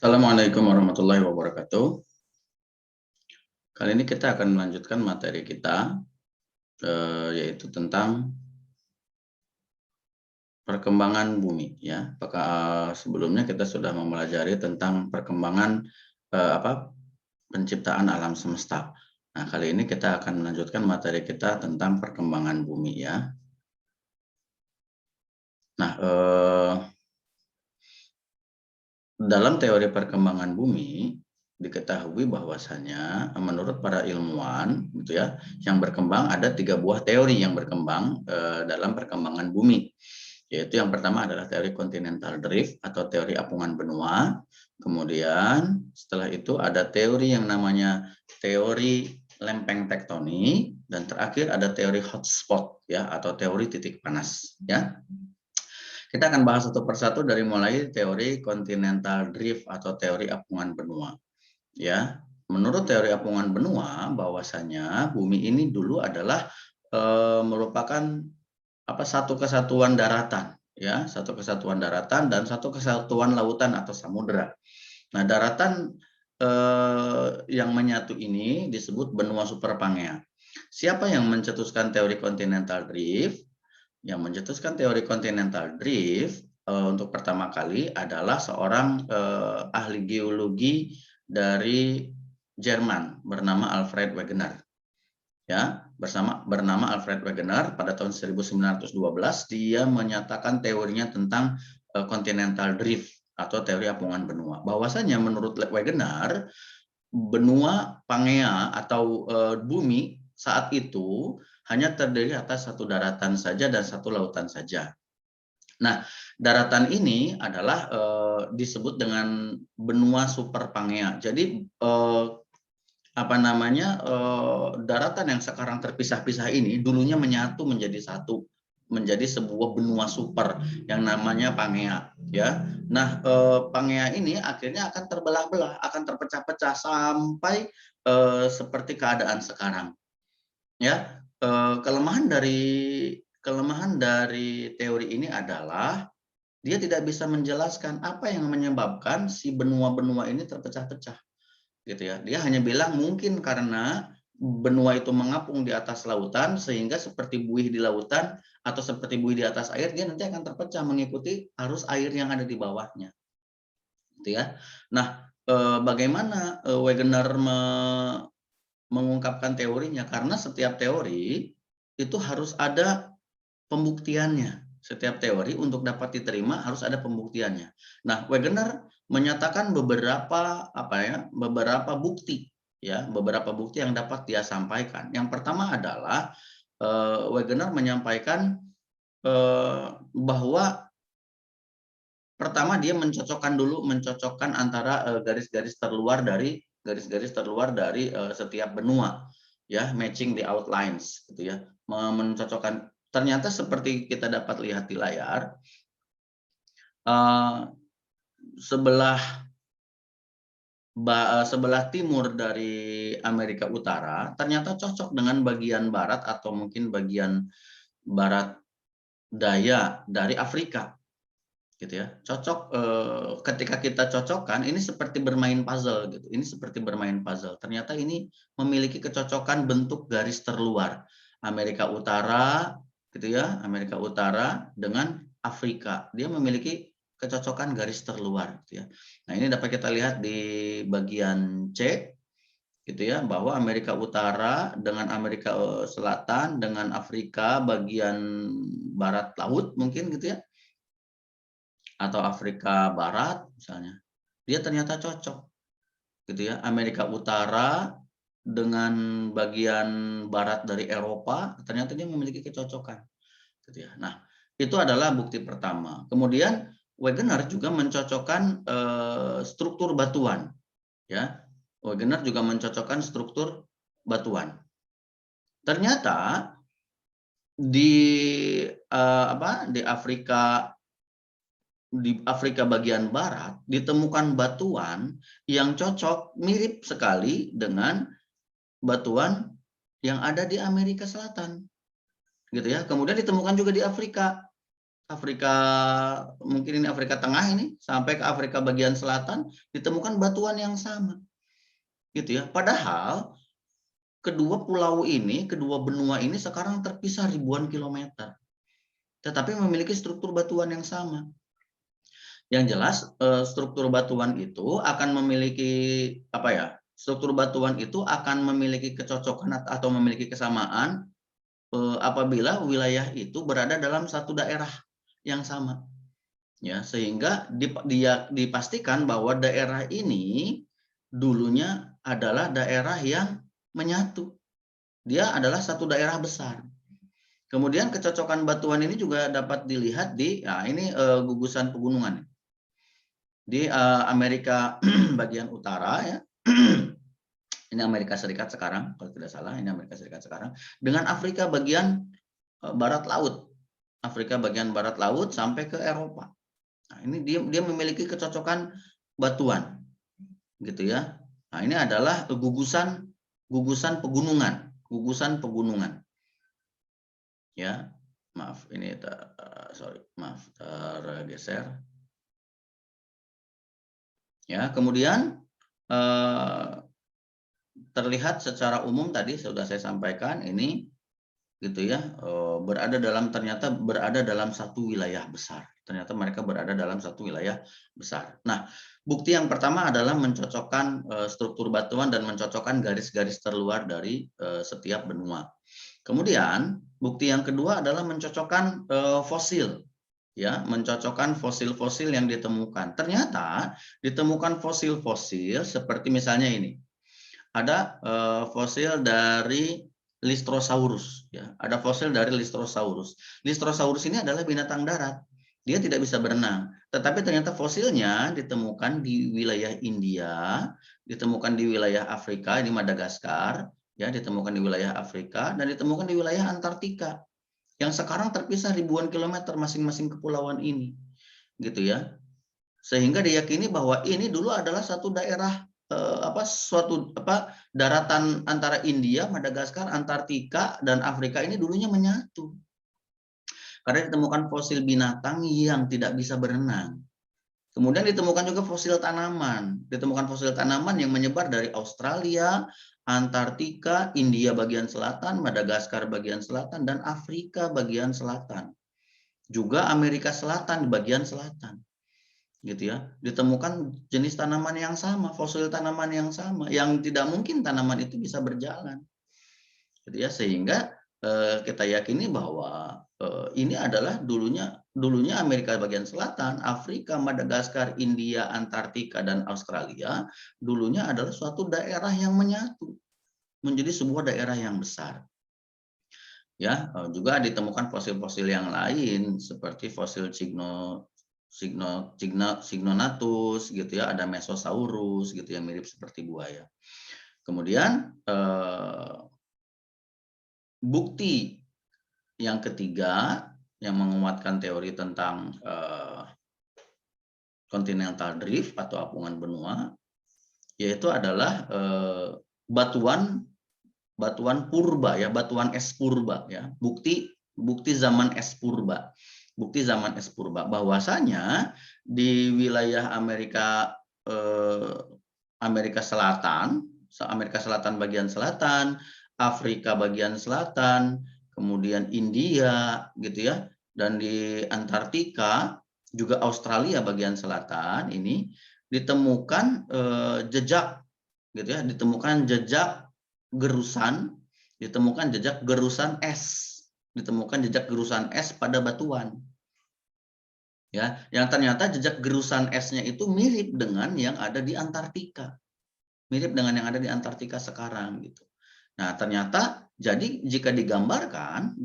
Assalamualaikum warahmatullahi wabarakatuh. Kali ini kita akan melanjutkan materi kita, yaitu tentang perkembangan bumi. Ya, apakah sebelumnya kita sudah mempelajari tentang perkembangan penciptaan alam semesta. Nah, kali ini kita akan melanjutkan materi kita tentang perkembangan bumi. Ya. Nah, dalam teori perkembangan bumi diketahui bahwasanya menurut para ilmuwan gitu ya, yang berkembang ada 3 buah teori yang berkembang dalam perkembangan bumi. Yaitu yang pertama adalah teori continental drift atau teori apungan benua. Kemudian setelah itu ada teori yang namanya teori lempeng tektonik, dan terakhir ada teori hotspot ya atau teori titik panas ya. Kita akan bahas satu persatu dari mulai teori continental drift atau teori apungan benua. Ya, menurut teori apungan benua, bahwasanya bumi ini dulu adalah merupakan satu kesatuan daratan, ya, satu kesatuan daratan dan satu kesatuan lautan atau samudera. Nah, daratan yang menyatu ini disebut benua super Pangea. Siapa yang mencetuskan teori continental drift? Yang mencetuskan teori continental drift untuk pertama kali adalah seorang ahli geologi dari Jerman bernama Alfred Wegener. Ya, bernama Alfred Wegener pada tahun 1912 dia menyatakan teorinya tentang continental drift atau teori apungan benua. Bahwasanya menurut Wegener, benua Pangea atau bumi saat itu hanya terdiri atas satu daratan saja dan satu lautan saja. Nah, daratan ini adalah disebut dengan benua super Pangea. Jadi daratan yang sekarang terpisah-pisah ini dulunya menyatu menjadi satu, menjadi sebuah benua super yang namanya Pangea ya. Nah, Pangea ini akhirnya akan terbelah-belah, akan terpecah-pecah sampai seperti keadaan sekarang. Ya, kelemahan dari teori ini adalah dia tidak bisa menjelaskan apa yang menyebabkan si benua-benua ini terpecah-pecah. Gitu ya. Dia hanya bilang mungkin karena benua itu mengapung di atas lautan sehingga seperti buih di lautan atau seperti buih di atas air, dia nanti akan terpecah mengikuti arus air yang ada di bawahnya. Gitu ya. Nah, bagaimana Wegener mengungkapkan teorinya? Karena setiap teori itu harus ada pembuktiannya. Setiap teori untuk dapat diterima harus ada pembuktiannya. Nah, Wegener menyatakan beberapa bukti ya, beberapa bukti yang dapat dia sampaikan. Yang pertama adalah Wegener menyampaikan bahwa pertama dia mencocokkan antara garis-garis terluar dari setiap benua ya, matching the outlines gitu ya, mencocokkan. Ternyata seperti kita dapat lihat di layar, sebelah timur dari Amerika Utara ternyata cocok dengan bagian barat atau mungkin bagian barat daya dari Afrika. Gitu ya, cocok. Ketika kita cocokkan, ini seperti bermain puzzle gitu. Ini seperti bermain puzzle. Ternyata ini memiliki kecocokan bentuk garis terluar Amerika Utara, gitu ya, Amerika Utara dengan Afrika. Dia memiliki kecocokan garis terluar, gitu ya. Nah, ini dapat kita lihat di bagian C, gitu ya, bahwa Amerika Utara dengan Amerika Selatan dengan Afrika bagian barat laut mungkin gitu ya, atau Afrika Barat misalnya, dia ternyata cocok gitu ya. Amerika Utara dengan bagian barat dari Eropa ternyata dia memiliki kecocokan gitu ya. Nah, itu adalah bukti pertama. Kemudian Wegener juga mencocokkan struktur batuan ya. Wegener juga mencocokkan struktur batuan. Ternyata di Afrika bagian barat ditemukan batuan yang cocok mirip sekali dengan batuan yang ada di Amerika Selatan. Gitu ya. Kemudian ditemukan juga di Afrika. Afrika, mungkin ini Afrika Tengah ini, sampai ke Afrika bagian selatan, ditemukan batuan yang sama. Gitu ya. Padahal kedua pulau ini, kedua benua ini sekarang terpisah ribuan kilometer. Tetapi memiliki struktur batuan yang sama. Yang jelas struktur batuan itu akan memiliki apa ya? Struktur batuan itu akan memiliki kecocokan atau memiliki kesamaan apabila wilayah itu berada dalam satu daerah yang sama. Ya, sehingga dipastikan bahwa daerah ini dulunya adalah daerah yang menyatu. Dia adalah satu daerah besar. Kemudian kecocokan batuan ini juga dapat dilihat di ini gugusan pegunungan di Amerika bagian utara ya. Ini Amerika Serikat sekarang kalau tidak salah, ini Amerika Serikat sekarang dengan Afrika bagian barat laut. Afrika bagian barat laut sampai ke Eropa. Nah, ini dia memiliki kecocokan batuan gitu ya. Nah, ini adalah gugusan pegunungan, Ya, maaf ini tergeser. Ya, kemudian terlihat secara umum tadi sudah saya sampaikan ini gitu ya, ternyata berada dalam satu wilayah besar. Ternyata mereka berada dalam satu wilayah besar. Nah, bukti yang pertama adalah mencocokkan struktur batuan dan mencocokkan garis-garis terluar dari setiap benua. Kemudian bukti yang kedua adalah mencocokkan fosil, ya, mencocokkan fosil-fosil yang ditemukan. Ternyata ditemukan fosil-fosil seperti misalnya ini, ada fosil dari Lystrosaurus, ya, ada fosil dari Lystrosaurus. Lystrosaurus ini adalah binatang darat, dia tidak bisa berenang, tetapi ternyata fosilnya ditemukan di wilayah India, ditemukan di wilayah Afrika, di Madagaskar, ya, ditemukan di wilayah Afrika dan ditemukan di wilayah Antartika yang sekarang terpisah ribuan kilometer masing-masing kepulauan ini, gitu ya. Sehingga diyakini bahwa ini dulu adalah satu daerah daratan antara India, Madagaskar, Antartika dan Afrika ini dulunya menyatu. Karena ditemukan fosil binatang yang tidak bisa berenang. Kemudian ditemukan juga fosil tanaman. Ditemukan fosil tanaman yang menyebar dari Australia, Antartika, India bagian selatan, Madagaskar bagian selatan, dan Afrika bagian selatan. Juga Amerika Selatan di bagian selatan. Gitu ya, ditemukan jenis tanaman yang sama, fosil tanaman yang sama, yang tidak mungkin tanaman itu bisa berjalan, gitu ya, sehingga kita yakini bahwa ini adalah dulunya Amerika bagian selatan, Afrika, Madagaskar, India, Antartika dan Australia dulunya adalah suatu daerah yang menyatu menjadi sebuah daerah yang besar. Ya, juga ditemukan fosil-fosil yang lain seperti fosil Signonatus gitu ya, ada Mesosaurus gitu ya, mirip seperti buaya. Kemudian bukti yang ketiga yang menguatkan teori tentang continental drift atau apungan benua, yaitu adalah batuan purba ya, batuan es purba ya, bukti zaman es purba. Bukti zaman es purba bahwasanya di wilayah Amerika Selatan bagian selatan, Afrika bagian selatan, kemudian India gitu ya, dan di Antartika juga Australia bagian selatan ini ditemukan jejak gitu ya, ditemukan jejak gerusan es pada batuan. Ya, yang ternyata jejak gerusan esnya itu mirip dengan yang ada di Antartika. Mirip dengan yang ada di Antartika sekarang gitu. Nah, ternyata jadi jika digambarkan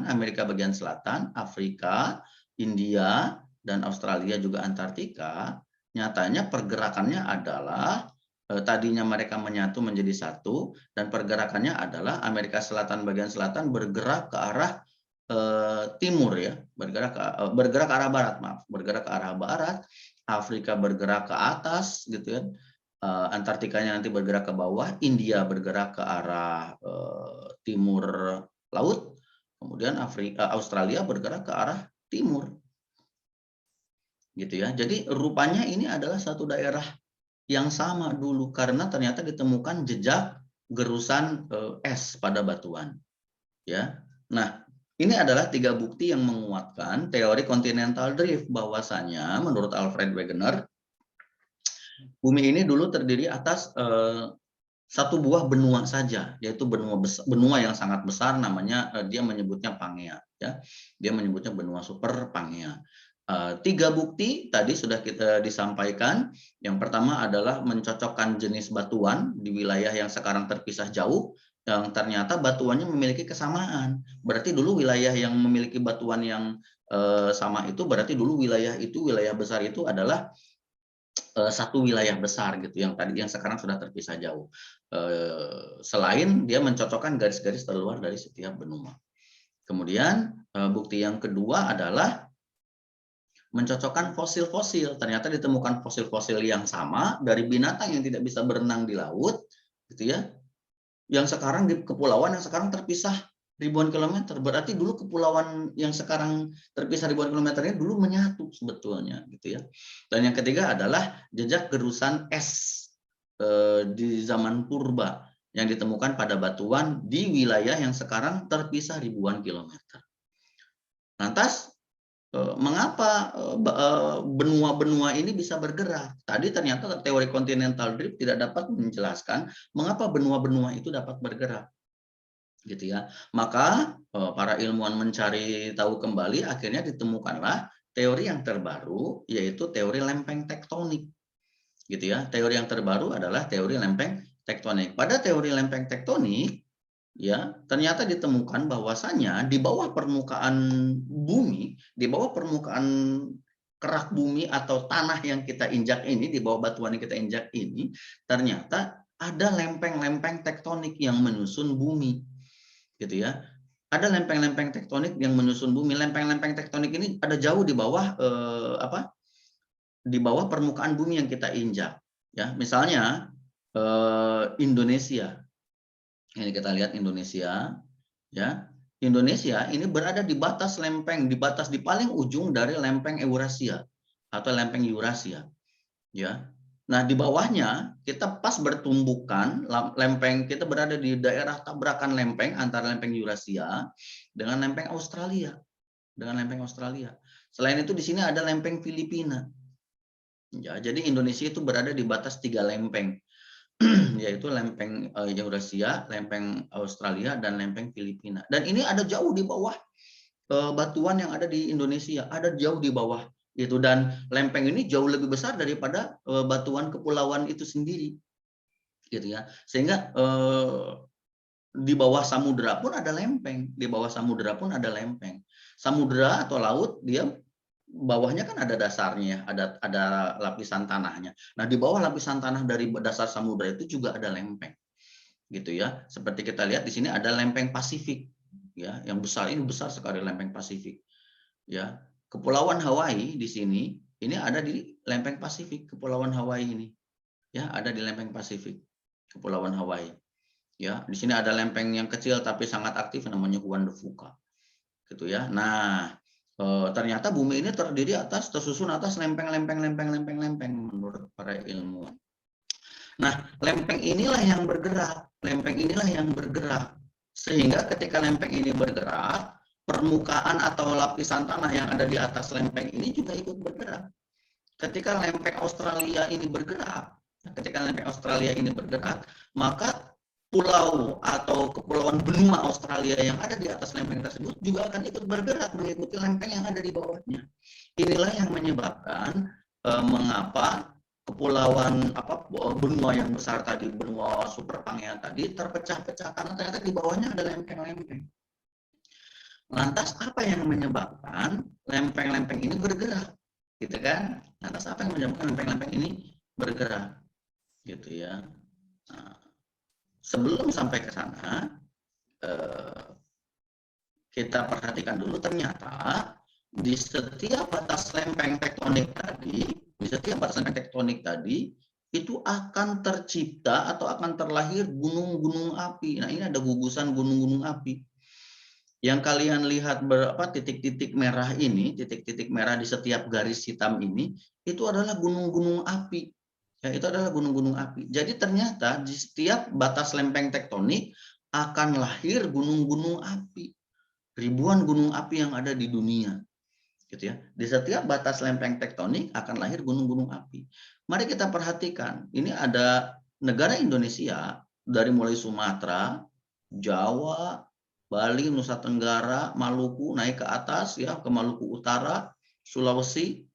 Amerika bagian selatan, Afrika, India dan Australia juga Antartika, nyatanya pergerakannya adalah tadinya mereka menyatu menjadi satu, dan pergerakannya adalah Amerika Selatan bagian selatan bergerak ke arah timur ya, bergerak ke arah barat, bergerak ke arah barat, Afrika bergerak ke atas gitu ya, Antartikanya nanti bergerak ke bawah, India bergerak ke arah timur laut, kemudian Australia bergerak ke arah timur. Gitu ya. Jadi rupanya ini adalah satu daerah yang sama dulu karena ternyata ditemukan jejak gerusan es pada batuan. Ya. Nah, ini adalah 3 bukti yang menguatkan teori continental drift bahwasanya menurut Alfred Wegener bumi ini dulu terdiri atas satu buah benua saja, yaitu benua yang sangat besar, namanya dia menyebutnya Pangea, ya. Dia menyebutnya benua super Pangea. 3 bukti tadi sudah kita disampaikan. Yang pertama adalah mencocokkan jenis batuan di wilayah yang sekarang terpisah jauh, yang ternyata batuannya memiliki kesamaan. Berarti dulu wilayah yang memiliki batuan yang sama itu berarti dulu wilayah besar itu adalah satu wilayah besar gitu yang sekarang sudah terpisah jauh. Selain dia mencocokkan garis-garis terluar dari setiap benua. Kemudian bukti yang kedua adalah mencocokkan fosil-fosil. Ternyata ditemukan fosil-fosil yang sama dari binatang yang tidak bisa berenang di laut, gitu ya. Yang sekarang di kepulauan yang sekarang terpisah ribuan kilometer. Berarti dulu kepulauan yang sekarang terpisah ribuan kilometernya dulu menyatu sebetulnya, gitu ya. Dan yang ketiga adalah jejak gerusan es di zaman purba yang ditemukan pada batuan di wilayah yang sekarang terpisah ribuan kilometer. Lantas mengapa benua-benua ini bisa bergerak? Tadi ternyata teori continental drift tidak dapat menjelaskan mengapa benua-benua itu dapat bergerak. Gitu ya. Maka para ilmuwan mencari tahu kembali, akhirnya ditemukanlah teori yang terbaru, yaitu teori lempeng tektonik. Gitu ya. Teori yang terbaru adalah teori lempeng tektonik. Pada teori lempeng tektonik, ya, ternyata ditemukan bahwasanya di bawah permukaan bumi, di bawah permukaan kerak bumi atau tanah yang kita injak ini, di bawah batuan yang kita injak ini, ternyata ada lempeng-lempeng tektonik yang menyusun bumi. Gitu ya. Ada lempeng-lempeng tektonik yang menyusun bumi. Lempeng-lempeng tektonik ini ada jauh di bawah di bawah permukaan bumi yang kita injak. Ya, misalnya Indonesia. Ini kita lihat Indonesia, ya. Indonesia ini berada di batas lempeng, di paling ujung dari lempeng Eurasia atau lempeng Eurasia, ya. Nah, di bawahnya kita pas bertumbukan, lempeng kita berada di daerah tabrakan lempeng antara lempeng Eurasia dengan lempeng Australia. Selain itu di sini ada lempeng Filipina. Ya, jadi Indonesia itu berada di batas 3 lempeng, yaitu lempeng Eurasia, lempeng Australia, dan lempeng Filipina. Dan ini ada jauh di bawah batuan yang ada di Indonesia, ada jauh di bawah itu, dan lempeng ini jauh lebih besar daripada batuan kepulauan itu sendiri, gitu ya. Sehingga di bawah samudera pun ada lempeng, Samudera atau laut dia bawahnya kan ada dasarnya, ada lapisan tanahnya. Nah, di bawah lapisan tanah dari dasar samudera itu juga ada lempeng, gitu ya. Seperti kita lihat di sini ada lempeng Pasifik, ya, yang besar, ini besar sekali lempeng Pasifik, ya. Kepulauan Hawaii di sini, ini ada di lempeng Pasifik, Kepulauan Hawaii ini, ya, ada di lempeng Pasifik, Kepulauan Hawaii, ya. Di sini ada lempeng yang kecil tapi sangat aktif namanya Juan de Fuca, gitu ya. Nah, ternyata bumi ini tersusun atas lempeng menurut para ilmuwan. Nah, lempeng inilah yang bergerak, sehingga ketika lempeng ini bergerak, permukaan atau lapisan tanah yang ada di atas lempeng ini juga ikut bergerak. Ketika lempeng Australia ini bergerak, maka pulau atau kepulauan benua Australia yang ada di atas lempeng tersebut juga akan ikut bergerak mengikuti lempeng yang ada di bawahnya. Inilah yang menyebabkan mengapa kepulauan benua yang besar tadi, benua super Pangea tadi terpecah-pecah karena ternyata di bawahnya ada lempeng-lempeng. Lantas apa yang menyebabkan lempeng-lempeng ini bergerak, gitu kan? Lantas apa yang menyebabkan lempeng-lempeng ini bergerak, gitu ya? Nah, sebelum sampai ke sana, kita perhatikan dulu ternyata di setiap batas lempeng tektonik tadi, itu akan tercipta atau akan terlahir gunung-gunung api. Nah, ini ada gugusan gunung-gunung api. Yang kalian lihat berapa titik-titik merah ini, titik-titik merah di setiap garis hitam ini, itu adalah gunung-gunung api. Ya, itu adalah gunung-gunung api. Jadi ternyata di setiap batas lempeng tektonik akan lahir gunung-gunung api. Ribuan gunung api yang ada di dunia. Gitu ya. Di setiap batas lempeng tektonik akan lahir gunung-gunung api. Mari kita perhatikan, ini ada negara Indonesia dari mulai Sumatera, Jawa, Bali, Nusa Tenggara, Maluku naik ke atas ya ke Maluku Utara, Sulawesi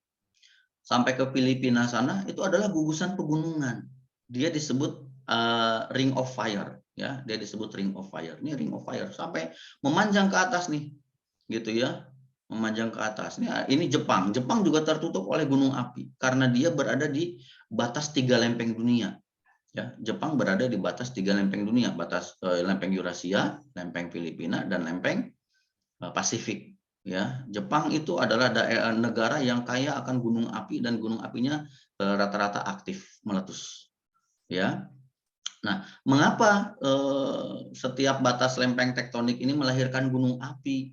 sampai ke Filipina sana itu adalah gugusan pegunungan. Dia disebut Ring of Fire ya, dia disebut Ring of Fire. Ini Ring of Fire sampai memanjang ke atas nih. Gitu ya. Memanjang ke atas. Ini Jepang. Jepang juga tertutup oleh gunung api karena dia berada di batas 3 lempeng dunia. Ya, Jepang berada di batas 3 lempeng dunia, batas lempeng Eurasia, lempeng Filipina, dan lempeng Pasifik. Ya, Jepang itu adalah negara yang kaya akan gunung api dan gunung apinya rata-rata aktif meletus. Ya, nah mengapa setiap batas lempeng tektonik ini melahirkan gunung api?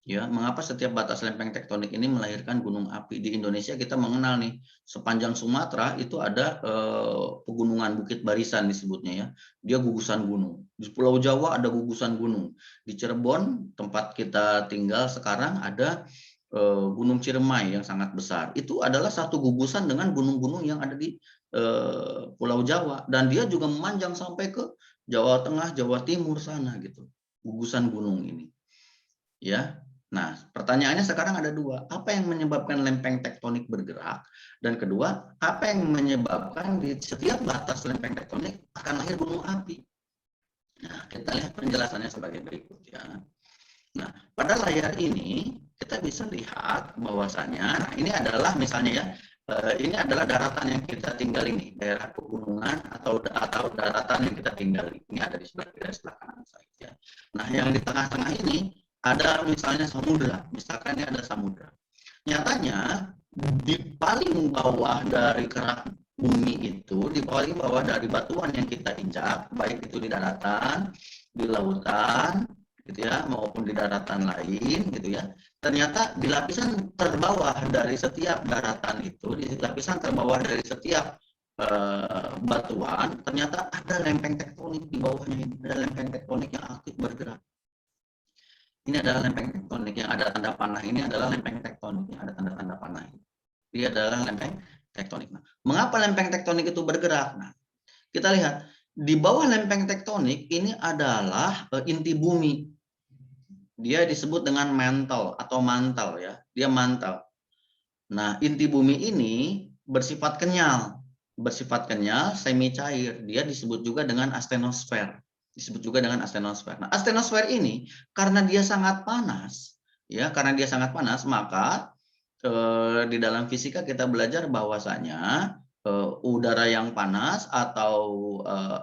Ya, mengapa setiap batas lempeng tektonik ini melahirkan gunung api? Di Indonesia kita mengenal nih, sepanjang Sumatera itu ada pegunungan Bukit Barisan disebutnya ya. Dia gugusan gunung. Di Pulau Jawa ada gugusan gunung. Di Cirebon tempat kita tinggal sekarang ada Gunung Ciremai yang sangat besar. Itu adalah satu gugusan dengan gunung-gunung yang ada di Pulau Jawa dan dia juga memanjang sampai ke Jawa Tengah, Jawa Timur sana gitu. Gugusan gunung ini. Ya. Nah, pertanyaannya sekarang ada dua. Apa yang menyebabkan lempeng tektonik bergerak? Dan kedua, apa yang menyebabkan di setiap batas lempeng tektonik akan lahir gunung api? Nah, kita lihat penjelasannya sebagai berikut ya. Nah, pada layar ini kita bisa lihat bahwasanya, nah ini adalah misalnya ya, ini adalah daratan yang kita tinggal ini, daerah pegunungan atau daratan yang kita tinggal. Ini ada di sebelah kiri, sebelah kanan saja. Nah, yang di tengah-tengah ini ada misalnya samudra, misalkan ini ada samudra. Nyatanya di paling bawah dari kerak bumi itu, di paling bawah dari batuan yang kita injak, baik itu di daratan, di lautan, gitu ya, maupun di daratan lain, gitu ya. Ternyata di lapisan terbawah dari setiap daratan itu, di lapisan terbawah dari setiap batuan, ternyata ada lempeng tektonik di bawahnya, ada lempeng tektonik yang aktif bergerak. Ini adalah lempeng tektonik yang ada tanda panah. Ini adalah lempeng tektonik yang ada tanda-tanda panah. Dia adalah lempeng tektonik. Nah, mengapa lempeng tektonik itu bergerak? Nah, kita lihat di bawah lempeng tektonik ini adalah inti bumi. Dia disebut dengan mantle atau mantel ya. Dia mantel. Nah, inti bumi ini bersifat kenyal. Bersifat kenyal, semi cair. Dia disebut juga dengan astenosfer. Disebut juga dengan astenosfer. Nah, astenosfer ini karena dia sangat panas, ya, karena dia sangat panas, maka di dalam fisika kita belajar bahwasanya udara yang panas atau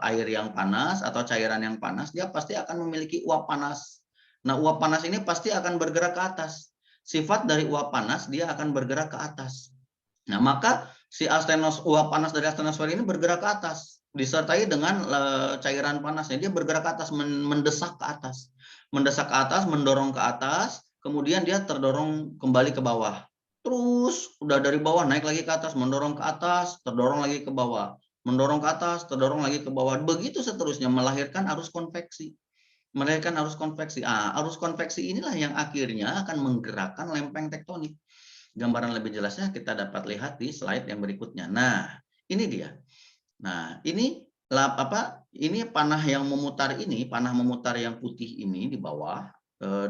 air yang panas atau cairan yang panas dia pasti akan memiliki uap panas. Nah, uap panas ini pasti akan bergerak ke atas. Sifat dari uap panas dia akan bergerak ke atas. Nah, maka si uap panas dari astenosfer ini bergerak ke atas disertai dengan cairan panasnya. Dia bergerak ke atas, mendesak ke atas. Mendesak ke atas, mendorong ke atas, kemudian dia terdorong kembali ke bawah. Terus udah dari bawah naik lagi ke atas, mendorong ke atas, terdorong lagi ke bawah. Mendorong ke atas, terdorong lagi ke bawah. Begitu seterusnya melahirkan arus konveksi. Melahirkan arus konveksi. Arus konveksi inilah yang akhirnya akan menggerakkan lempeng tektonik. Gambaran lebih jelasnya kita dapat lihat di slide yang berikutnya. Nah, ini dia. Nah, ini ini panah yang memutar ini, panah memutar yang putih ini di bawah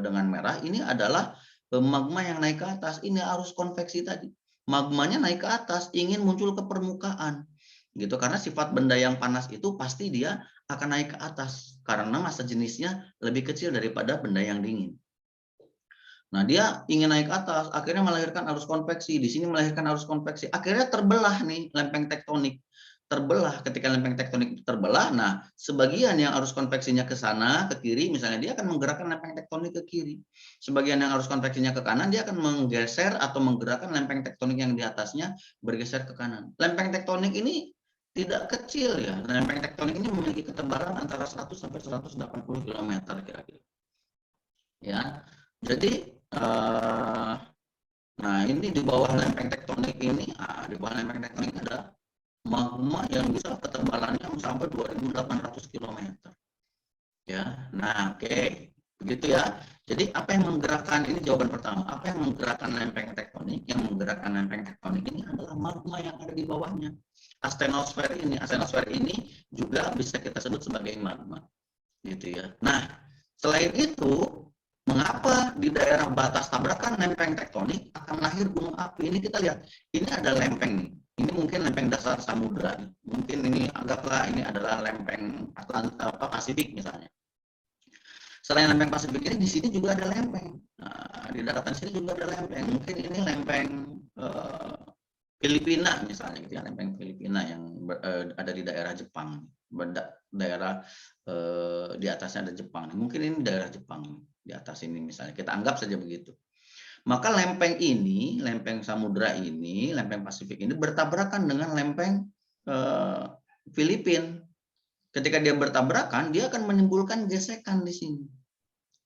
dengan merah, ini adalah magma yang naik ke atas. Ini arus konveksi tadi. Magmanya naik ke atas, ingin muncul ke permukaan. Gitu, karena sifat benda yang panas itu pasti dia akan naik ke atas karena massa jenisnya lebih kecil daripada benda yang dingin. Nah, dia ingin naik ke atas, akhirnya melahirkan arus konveksi. Di sini melahirkan arus konveksi. Akhirnya terbelah nih lempeng tektonik. Terbelah, ketika lempeng tektonik itu terbelah, nah sebagian yang arus konveksinya ke sana, ke kiri, misalnya dia akan menggerakkan lempeng tektonik ke kiri. Sebagian yang arus konveksinya ke kanan, dia akan menggeser atau menggerakkan lempeng tektonik yang di atasnya bergeser ke kanan. Lempeng tektonik ini tidak kecil ya. Lempeng tektonik ini memiliki ketebalan antara 100 sampai 180 km kira-kira. ya. Jadi nah ini di bawah lempeng tektonik ini, di bawah lempeng tektonik ada magma yang bisa ketebalannya sampai 2.800 km. Ya, nah oke, begitu ya. Jadi apa yang menggerakkan, ini jawaban pertama, apa yang menggerakkan lempeng tektonik? Yang menggerakkan lempeng tektonik ini adalah magma yang ada di bawahnya. Astenosfer ini juga bisa kita sebut sebagai magma, gitu ya. Nah, selain itu, mengapa di daerah batas tabrakan lempeng tektonik akan lahir gunung api? Ini kita lihat, ini ada lempeng nih. Ini mungkin lempeng dasar samudra. Mungkin ini anggaplah ini adalah lempeng Pasifik misalnya. Selain lempeng Pasifik ini, di sini juga ada lempeng. Nah, di daratan sini juga ada lempeng. Mungkin ini lempeng Filipina misalnya, gitu ya, lempeng Filipina yang ada di daerah Jepang. Daerah di atasnya ada Jepang. Mungkin ini daerah Jepang di atas ini misalnya. Kita anggap saja begitu. Maka lempeng ini, lempeng samudra ini, lempeng Pasifik ini bertabrakan dengan lempeng Filipina. Ketika dia bertabrakan, dia akan menimbulkan gesekan di sini.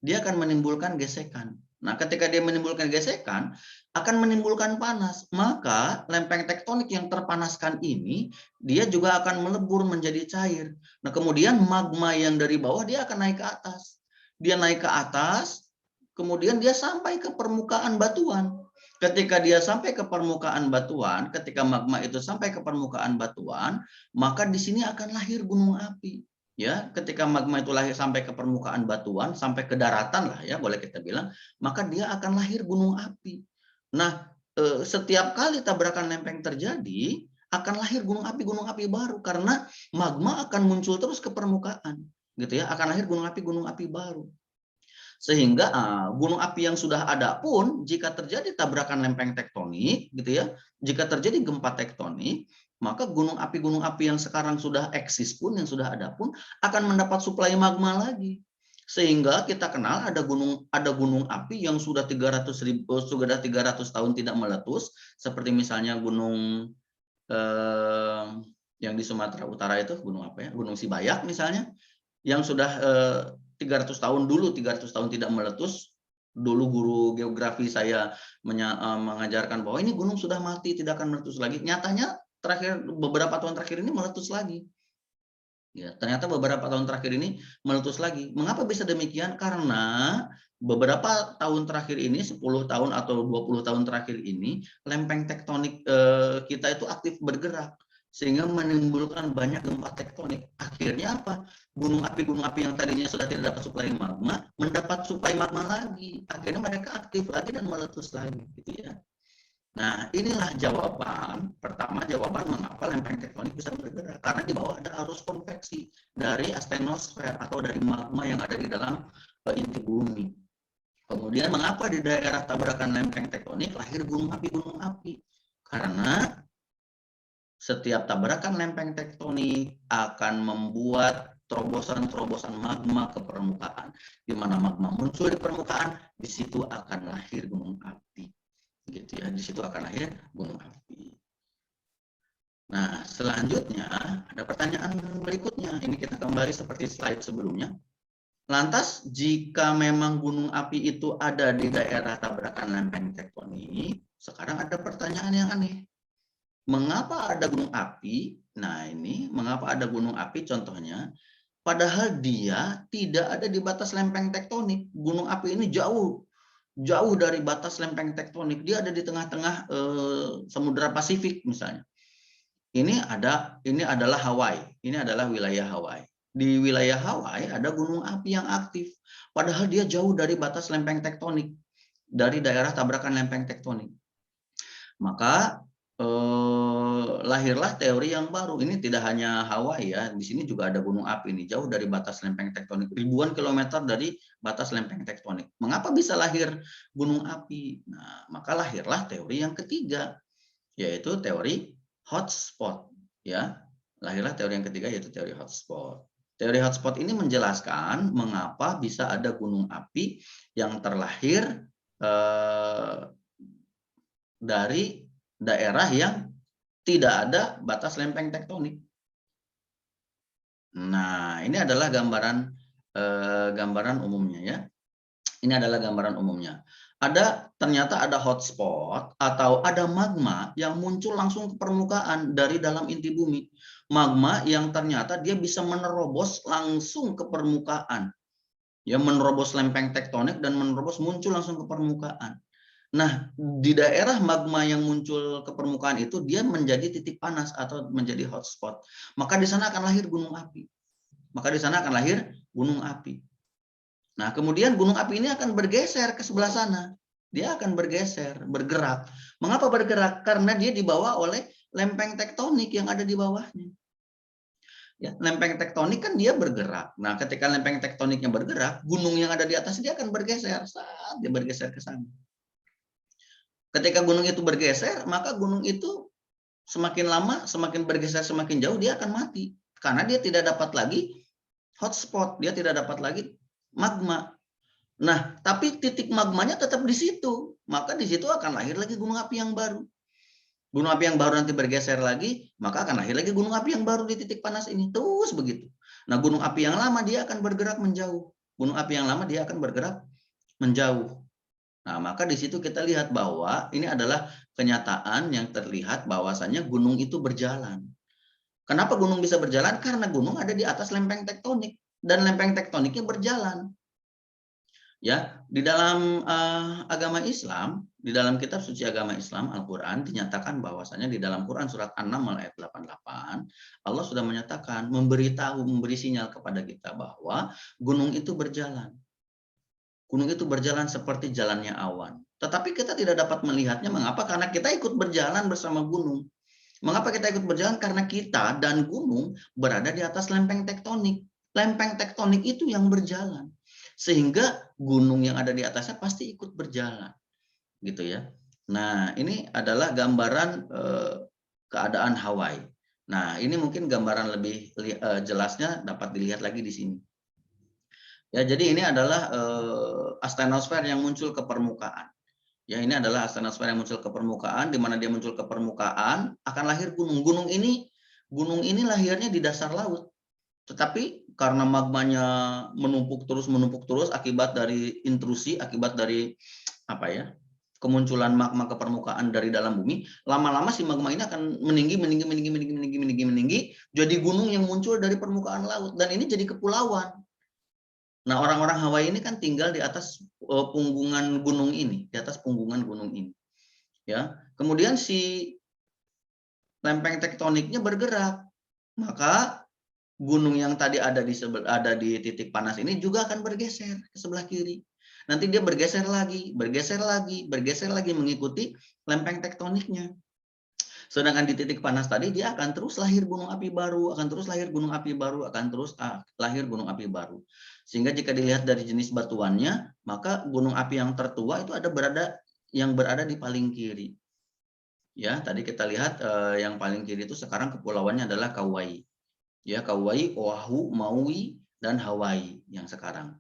Dia akan menimbulkan gesekan. Nah, ketika dia menimbulkan gesekan, akan menimbulkan panas. Maka lempeng tektonik yang terpanaskan ini, dia juga akan melebur menjadi cair. Nah, kemudian magma yang dari bawah dia akan naik ke atas. Dia naik ke atas, kemudian dia sampai ke permukaan batuan. Ketika dia sampai ke permukaan batuan, ketika magma itu sampai ke permukaan batuan, maka di sini akan lahir gunung api. Ya, ketika magma itu lahir sampai ke permukaan batuan, sampai ke daratan lah ya, boleh kita bilang, maka dia akan lahir gunung api. Nah, setiap kali tabrakan lempeng terjadi, akan lahir gunung api baru karena magma akan muncul terus ke permukaan, gitu ya, akan lahir gunung api baru. Sehingga gunung api yang sudah ada pun jika terjadi tabrakan lempeng tektonik, gitu ya, jika terjadi gempa tektonik, maka gunung api yang sekarang sudah eksis pun, yang sudah ada pun akan mendapat suplai magma lagi. Sehingga kita kenal ada gunung api yang sudah 300 tahun tidak meletus, seperti misalnya gunung yang di Sumatera Utara itu, gunung apa ya? Gunung Sibayak misalnya, yang sudah 300 tahun dulu, 300 tahun tidak meletus. Dulu guru geografi saya mengajarkan bahwa ini gunung sudah mati, tidak akan meletus lagi. Nyatanya beberapa tahun terakhir ini meletus lagi. Ya, ternyata beberapa tahun terakhir ini meletus lagi. Mengapa bisa demikian? Karena beberapa tahun terakhir ini, 10 tahun atau 20 tahun terakhir ini, lempeng tektonik kita itu aktif bergerak, sehingga menimbulkan banyak gempa tektonik. Akhirnya apa? Gunung api yang tadinya sudah tidak dapat suplai magma, mendapat suplai magma lagi. Akhirnya mereka aktif lagi dan meletus lagi, gitu ya. Nah, inilah jawaban pertama, jawaban mengapa lempeng tektonik bisa bergerak, karena di bawah ada arus konveksi dari astenosfer atau dari magma yang ada di dalam inti bumi. Kemudian mengapa di daerah tabrakan lempeng tektonik lahir gunung api? Karena setiap tabrakan lempeng tektonik akan membuat terobosan-terobosan magma ke permukaan. Di mana magma muncul di permukaan, di situ akan lahir gunung api. Gitu ya, di situ akan lahir gunung api. Nah, selanjutnya ada pertanyaan berikutnya. Ini kita kembali seperti slide sebelumnya. Lantas, jika memang gunung api itu ada di daerah tabrakan lempeng tektonik, sekarang ada pertanyaan yang aneh. Mengapa ada gunung api? Nah, ini mengapa ada gunung api contohnya, padahal dia tidak ada di batas lempeng tektonik. Gunung api ini jauh dari batas lempeng tektonik. Dia ada di tengah-tengah Samudra Pasifik misalnya. Ini adalah Hawaii. Ini adalah wilayah Hawaii. Di wilayah Hawaii ada gunung api yang aktif. Padahal dia jauh dari batas lempeng tektonik. Dari daerah tabrakan lempeng tektonik. Maka lahirlah teori yang baru. Ini tidak hanya Hawaii ya, di sini juga ada gunung api ini jauh dari batas lempeng tektonik, ribuan kilometer dari batas lempeng tektonik. Mengapa bisa lahir gunung api? Nah, maka lahirlah teori yang ketiga, yaitu teori hotspot. Ya, lahirlah teori yang ketiga yaitu teori hotspot. Teori hotspot ini menjelaskan mengapa bisa ada gunung api yang terlahir dari daerah yang tidak ada batas lempeng tektonik. Nah, ini adalah gambaran umumnya ya. Ini adalah gambaran umumnya. Ternyata ada hotspot atau ada magma yang muncul langsung ke permukaan dari dalam inti bumi. Magma yang ternyata dia bisa menerobos langsung ke permukaan. Ya, menerobos lempeng tektonik dan menerobos muncul langsung ke permukaan. Nah, di daerah magma yang muncul ke permukaan itu dia menjadi titik panas atau menjadi hotspot. Maka di sana akan lahir gunung api. Nah, kemudian gunung api ini akan bergeser ke sebelah sana. Dia akan bergeser, bergerak. Mengapa bergerak? Karena dia dibawa oleh lempeng tektonik yang ada di bawahnya. Ya, lempeng tektonik kan dia bergerak. Nah, ketika lempeng tektoniknya bergerak, gunung yang ada di atas dia akan bergeser. Saat dia bergeser ke sana. Ketika gunung itu bergeser, maka gunung itu semakin lama, semakin bergeser, semakin jauh, dia akan mati. Karena dia tidak dapat lagi hotspot, dia tidak dapat lagi magma. Nah, tapi titik magmanya tetap di situ. Maka di situ akan lahir lagi gunung api yang baru. Gunung api yang baru nanti bergeser lagi, maka akan lahir lagi gunung api yang baru di titik panas ini. Terus begitu. Nah, gunung api yang lama dia akan bergerak menjauh. Gunung api yang lama dia akan bergerak menjauh. Nah, maka di situ kita lihat bahwa ini adalah kenyataan yang terlihat bahwasannya gunung itu berjalan. Kenapa gunung bisa berjalan? Karena gunung ada di atas lempeng tektonik dan lempeng tektoniknya berjalan. Ya, di dalam agama Islam, di dalam kitab suci agama Islam Al-Qur'an dinyatakan bahwasanya di dalam Quran surat An-Naml ayat 88 Allah sudah menyatakan, memberitahu, memberi sinyal kepada kita bahwa gunung itu berjalan. Gunung itu berjalan seperti jalannya awan. Tetapi kita tidak dapat melihatnya. Mengapa? Karena kita ikut berjalan bersama gunung. Mengapa kita ikut berjalan? Karena kita dan gunung berada di atas lempeng tektonik. Lempeng tektonik itu yang berjalan. Sehingga gunung yang ada di atasnya pasti ikut berjalan. Gitu ya. Nah, ini adalah gambaran keadaan Hawaii. Nah, ini mungkin gambaran lebih jelasnya dapat dilihat lagi di sini. Ya, jadi ini adalah astenosfer yang muncul ke permukaan. Ya, ini adalah astenosfer yang muncul ke permukaan, di mana dia muncul ke permukaan akan lahir gunung. Gunung ini lahirnya di dasar laut. Tetapi karena magmanya menumpuk terus akibat dari intrusi, akibat dari apa ya? Kemunculan magma ke permukaan dari dalam bumi, lama-lama si magma ini akan meninggi, jadi gunung yang muncul dari permukaan laut, dan ini jadi kepulauan. Nah, orang-orang Hawaii ini kan tinggal di atas punggungan gunung ini, di atas punggungan gunung ini. Ya, kemudian si lempeng tektoniknya bergerak, maka gunung yang tadi ada di titik panas ini juga akan bergeser ke sebelah kiri. Nanti dia bergeser lagi mengikuti lempeng tektoniknya. Sedangkan di titik panas tadi dia akan terus lahir gunung api baru, akan terus lahir gunung api baru, akan terus lahir gunung api baru. Sehingga jika dilihat dari jenis batuannya, maka gunung api yang tertua itu yang berada di paling kiri. Ya, tadi kita lihat yang paling kiri itu sekarang kepulauannya adalah Kauai. Ya, Kauai, Oahu, Maui, dan Hawaii yang sekarang.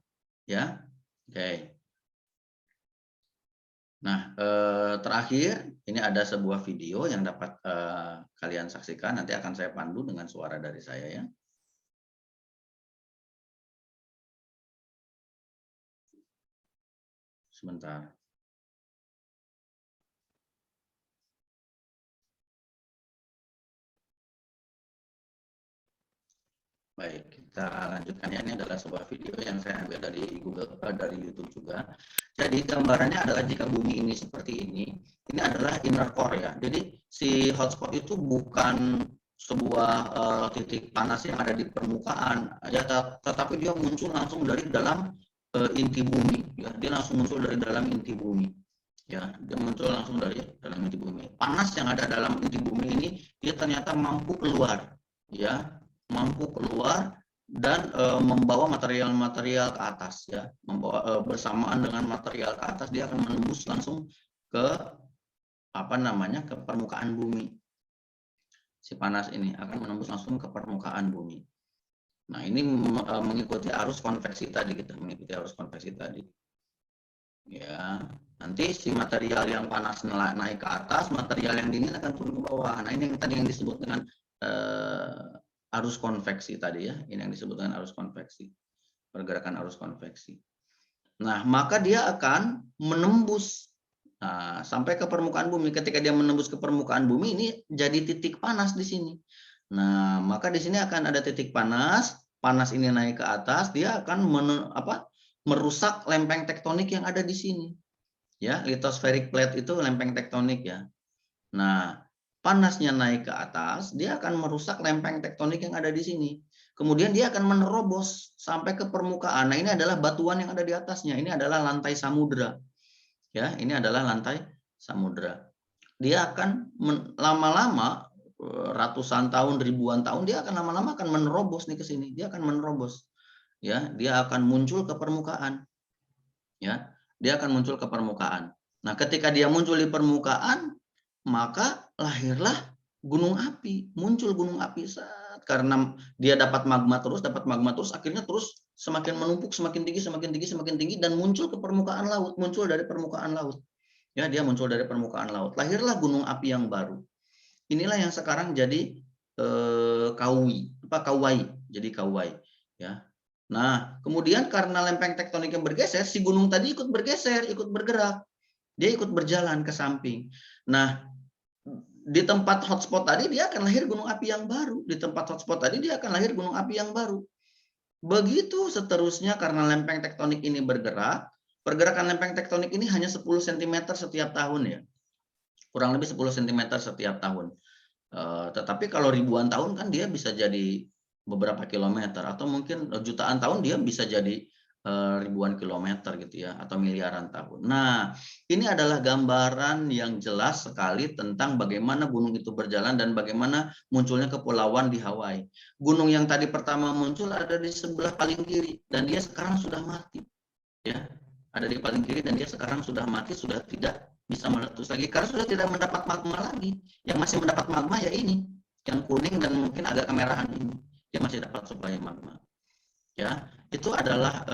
Ya, oke. Nah, terakhir ini ada sebuah video yang dapat kalian saksikan. Nanti akan saya pandu dengan suara dari saya ya. Sebentar. Baik, kita lanjutkan ya. Ini adalah sebuah video yang saya ambil dari dari YouTube juga. Jadi gambarannya adalah jika bumi ini seperti ini adalah inner core ya. Jadi si hotspot itu bukan sebuah titik panas yang ada di permukaan, ya, tetapi dia muncul langsung dari dalam inti bumi. Ya, dia langsung muncul dari dalam inti bumi. Ya, dia muncul langsung dari dalam inti bumi. Panas yang ada dalam inti bumi ini dia ternyata mampu keluar, ya, mampu keluar dan membawa material-material ke atas, ya, membawa bersamaan dengan material ke atas dia akan menembus langsung ke ke permukaan bumi. Si panas ini akan menembus langsung ke permukaan bumi. Nah, ini mengikuti arus konveksi tadi, kita mengikuti arus konveksi tadi. Ya, nanti si material yang panas naik ke atas, material yang dingin akan turun ke bawah. Nah, ini yang tadi yang disebut dengan arus konveksi tadi ya. Ini yang disebut dengan arus konveksi. Pergerakan arus konveksi. Nah, maka dia akan menembus sampai ke permukaan bumi. Ketika dia menembus ke permukaan bumi, ini jadi titik panas di sini. Nah, maka di sini akan ada titik panas. Panas ini naik ke atas, dia akan merusak lempeng tektonik yang ada di sini. Ya, lithospheric plate itu lempeng tektonik ya. Nah, panasnya naik ke atas, dia akan merusak lempeng tektonik yang ada di sini. Kemudian dia akan menerobos sampai ke permukaan. Nah, ini adalah batuan yang ada di atasnya. Ini adalah lantai samudra. Ya, ini adalah lantai samudra. Dia akan lama-lama ratusan tahun, ribuan tahun, dia akan lama-lama akan menerobos nih ke sini. Dia akan menerobos. Ya, dia akan muncul ke permukaan. Ya, dia akan muncul ke permukaan. Nah, ketika dia muncul di permukaan, maka lahirlah gunung api, muncul gunung api karena dia dapat magma terus, akhirnya terus semakin menumpuk, semakin tinggi, dan muncul ke permukaan laut, muncul dari permukaan laut. Ya, dia muncul dari permukaan laut. Lahirlah gunung api yang baru. Inilah yang sekarang jadi Kauai, jadi Kauai. Ya. Nah, kemudian karena lempeng tektoniknya bergeser, si gunung tadi ikut bergeser, ikut bergerak. Dia ikut berjalan ke samping. Nah, di tempat hotspot tadi dia akan lahir gunung api yang baru. Di tempat hotspot tadi dia akan lahir gunung api yang baru. Begitu seterusnya karena lempeng tektonik ini bergerak. Pergerakan lempeng tektonik ini hanya 10 cm setiap tahun ya. Kurang lebih 10 cm setiap tahun. Tetapi kalau ribuan tahun kan dia bisa jadi beberapa kilometer, atau mungkin jutaan tahun dia bisa jadi ribuan kilometer gitu ya, atau miliaran tahun. Nah, ini adalah gambaran yang jelas sekali tentang bagaimana gunung itu berjalan dan bagaimana munculnya kepulauan di Hawaii. Gunung yang tadi pertama muncul ada di sebelah paling kiri dan dia sekarang sudah mati. Ya, ada di paling kiri dan dia sekarang sudah mati, sudah tidak bisa meletus lagi karena sudah tidak mendapat magma lagi. Yang masih mendapat magma ya ini, yang kuning dan mungkin agak kemerahan ini. Dia masih dapat suplai magma. Ya, itu adalah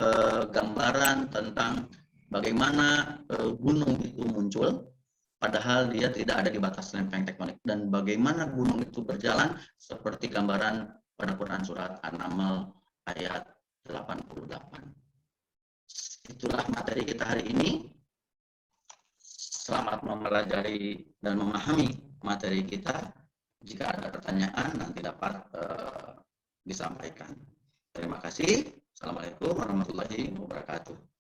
gambaran tentang bagaimana gunung itu muncul padahal dia tidak ada di batas lempeng tektonik, dan bagaimana gunung itu berjalan seperti gambaran pada Quran surat An-Naml ayat 88. Itulah materi kita hari ini. Selamat mempelajari dan memahami materi kita. Jika ada pertanyaan nanti dapat disampaikan. Terima kasih. Assalamualaikum warahmatullahi wabarakatuh.